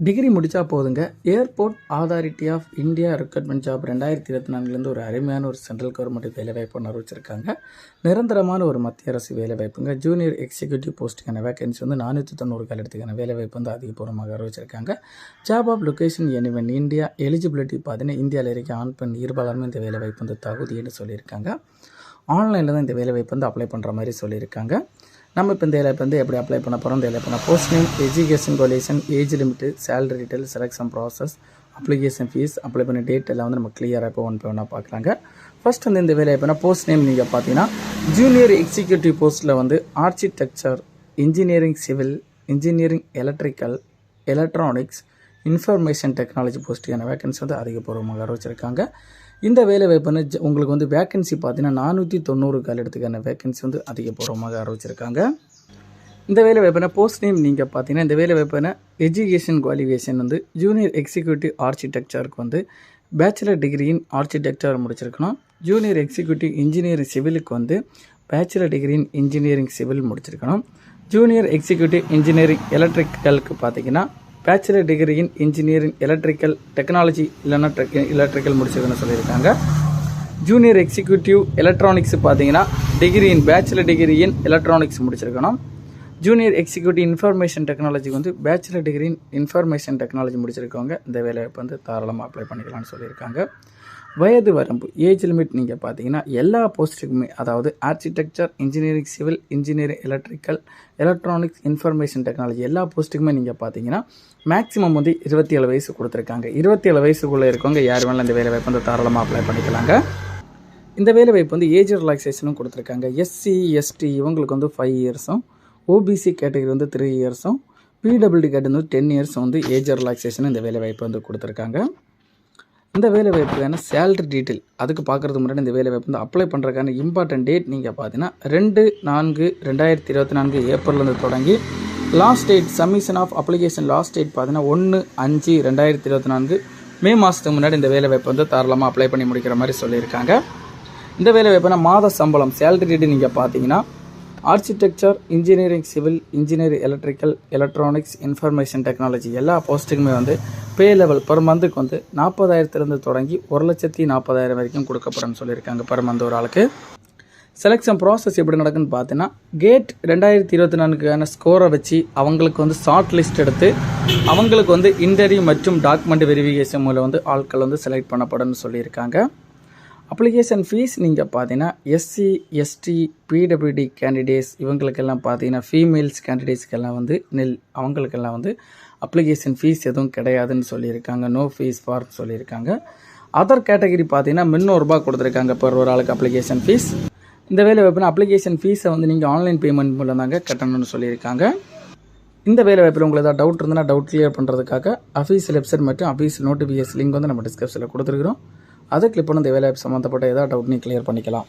Degree முடித்தா போதுங்க. Airport authority of India recruitment job 2024 ஒரு அருமையான ஒரு சென்ட்ரல் கவர்மெண்ட் வேலைவாய்ப்பு அறிவிச்சிருக்காங்க. நிரந்தரமான ஒரு மத்திய அரசு வேலைவாய்ப்புங்க. ஜூனியர் எக்ஸிக்யூட்டிவ் போஸ்ட்டுக்கான வேகன்சி 490 காலத்துக்கான வேலைவாய்ப்பு அதிகபூர்வமாக அறிவிச்சிருக்காங்க. Job of location anyone India. Eligibility பார்த்தீங்கன்னா இந்தியாவில் இருக்க ஆண் பெண் இருபாலருமே இந்த வேலைவாய்ப்பு தகுதின்னு சொல்லியிருக்காங்க. ஆன்லைனில் தான் இந்த வேலைவாய்ப்பு அப்ளை பண்ணுற மாதிரி சொல்லியிருக்காங்க. நம்ம இப்போ இந்த வேலைக்கு எப்படி அப்ளை பண்ண போகிறோம், இந்த வேலை post name, education qualification, age limit, salary detail, selection process, application fees, apply பண்ண டேட் எல்லாம் நம்ம கிளியராக இப்போ ஒன் பை ஒன்னாக பார்க்குறாங்க. ஃபர்ஸ்ட் இந்த வேலை போஸ்ட் நேம் நீங்கள் பார்த்தீங்கன்னா ஜூனியர் எக்ஸிக்யூட்டிவ் போஸ்ட்டில் architecture, engineering civil, engineering electrical, electronics, information technology போஸ்ட்டுக்கான வேகன்சி அதிகபூர்வமாக அறிவிச்சிருக்காங்க. இந்த வேலைவாய்ப்புன்னு உங்களுக்கு வேகன்சி பார்த்தீங்கன்னா 490 காலத்துக்கான வேகன்சி அதிகபூர்வமாக அறிவிச்சிருக்காங்க. இந்த வேலைவாய்ப்புனா போஸ்ட் நேம் நீங்கள் பார்த்தீங்கன்னா இந்த வேலைவாய்ப்புனா எஜுகேஷன் குவாலிஃபிகேஷன் ஜூனியர் எக்ஸிக்யூட்டிவ் ஆர்கிடெக்சருக்கு பேச்சுலர் டிகிரி இன் ஆர்கிடெக்சர் முடிச்சிருக்கணும். ஜூனியர் எக்ஸிக்யூட்டிவ் இன்ஜினியரிங் சிவிலுக்கு bachelor degree in engineering civil முடிச்சிருக்கணும். ஜூனியர் எக்ஸிக்யூட்டிவ் இன்ஜினியரிங் எலக்ட்ரிக்கலுக்கு பார்த்தீங்கன்னா bachelor degree in engineering electrical technology இல்லைன்னா எலக்ட்ரிக்கல் முடிச்சிருக்குன்னு சொல்லியிருக்காங்க. ஜூனியர் எக்ஸிக்யூட்டிவ் எலக்ட்ரானிக்ஸ் பார்த்தீங்கன்னா degree in bachelor degree in electronics முடிச்சிருக்கணும். ஜூனியர் எக்ஸிக்யூட்டிவ் இன்ஃபர்மேஷன் டெக்னாலஜிக்கு bachelor degree in information technology முடிச்சிருக்கவங்க இந்த வேலைவாய்ப்பு தாராளமாக அப்ளை பண்ணிக்கலாம்னு சொல்லியிருக்காங்க. வயது வரம்பு ஏஜ் லிமிட் நீங்கள் பார்த்தீங்கன்னா எல்லா போஸ்ட்டுக்குமே, அதாவது architecture, engineering civil, engineering electrical, electronics, information technology எல்லா போஸ்ட்டுக்குமே நீங்கள் பார்த்தீங்கன்னா மேக்ஸிமம் 27 வயசு கொடுத்துருக்காங்க. 27 வயசுக்குள்ளே இருக்கவங்க யார் வேணாலும் இந்த வேலைவாய்ப்பு தாராளமாக அப்ளை பண்ணிக்கலாங்க. இந்த வேலைவாய்ப்பு ஏஜ் ரிலாக்ஸேஷனும் கொடுத்துருக்காங்க. எஸ்சி எஸ்டி இவங்களுக்கு 5 இயர்ஸும், ஓபிசி கேட்டகரி 3 இயர்ஸும், பிடபிள்யூடி கேட்டகரி 10 இயர்ஸ் ஏஜ் ரிலாக்ஸேஷனும் இந்த வேலைவாய்ப்பு கொடுத்துருக்காங்க. இந்த வேலைவாய்ப்புக்கான சேலரி டீட்டெயில் அதுக்கு பார்க்குறதுக்கு முன்னாடி இந்த வேலைவாய்ப்பு அப்ளை பண்ணுறதுக்கான இம்பார்ட்டன்ட் டேட் நீங்கள் பார்த்தீங்கன்னா 2/4/2024 ஏப்ரல்லேருந்து தொடங்கி last date submission of application last date பார்த்தீங்கன்னா 1/5/2024 மே மாதத்துக்கு முன்னாடி இந்த வேலைவாய்ப்பு தாராளமாக அப்ளை பண்ணி முடிக்கிற மாதிரி சொல்லியிருக்காங்க. இந்த வேலைவாய்ப்புனா மாத சம்பளம் சேலரி டீட்டெயில் நீங்கள் பார்த்தீங்கன்னா architecture, engineering civil, engineering electrical, electronics, information technology எல்லா போஸ்ட்டுக்குமே பே லெவல் பர் மந்த்துக்கு 40,000 தொடங்கி 1,40,000 வரைக்கும் கொடுக்கப்படும்னு சொல்லியிருக்காங்க பர் மந்த் ஒரு ஆளுக்கு. செலெக்ஷன் ப்ராசஸ் எப்படி நடக்குன்னு பார்த்தீங்கன்னா கேட் 2024 ஸ்கோரை வச்சு அவங்களுக்கு ஷார்ட் லிஸ்ட் எடுத்து அவங்களுக்கு இன்டர்வியூ மற்றும் டாக்குமெண்ட் வெரிஃபிகேஷன் மூலம் ஆட்கள் செலக்ட் பண்ணப்படும்னு சொல்லியிருக்காங்க. அப்ளிகேஷன் ஃபீஸ் நீங்கள் பார்த்தீங்கன்னா எஸ்சி எஸ்டி பிடபிள்யூடி கேண்டிடேட்ஸ் இவங்களுக்கெல்லாம் பார்த்தீங்கன்னா ஃபீமேல்ஸ் கேண்டிடேட்ஸ்க்கெல்லாம் அவங்களுக்கெல்லாம் அப்ளிகேஷன் ஃபீஸ் எதுவும் கிடையாதுன்னு சொல்லியிருக்காங்க. நோ ஃபீஸ் ஃபார் சொல்லியிருக்காங்க. அதர் கேட்டகரி பார்த்தீங்கன்னா 300 ரூபாய் கொடுத்துருக்காங்க பர் ஒரு ஆளுக்கு அப்ளிகேஷன் ஃபீஸ். இந்த வேலைவாய்ப்புனா அப்ளிகேஷன் ஃபீஸை நீங்கள் ஆன்லைன் பேமெண்ட் மூலம் தாங்க கட்டணும்னு சொல்லியிருக்காங்க. இந்த வேலைவாய்ப்பில் உங்களுக்கு ஏதாவது டவுட் இருந்ததுன்னா டவுட் கிளியர் பண்ணுறதுக்காக அஃபீஷியல் வெப்சைட் மற்றும் அஃபீஷியல் நோட்டிஃபிகேஷன் லிங்க் நம்ம டிஸ்கிரிப்ஷனில் கொடுத்துருக்குறோம். அதை கிளிக் பண்ணி இந்த வேலைவாய்ப்பு சம்மந்தப்பட்ட ஏதாவது டவுட் நீங்கள் கிளியர் பண்ணிக்கலாம்.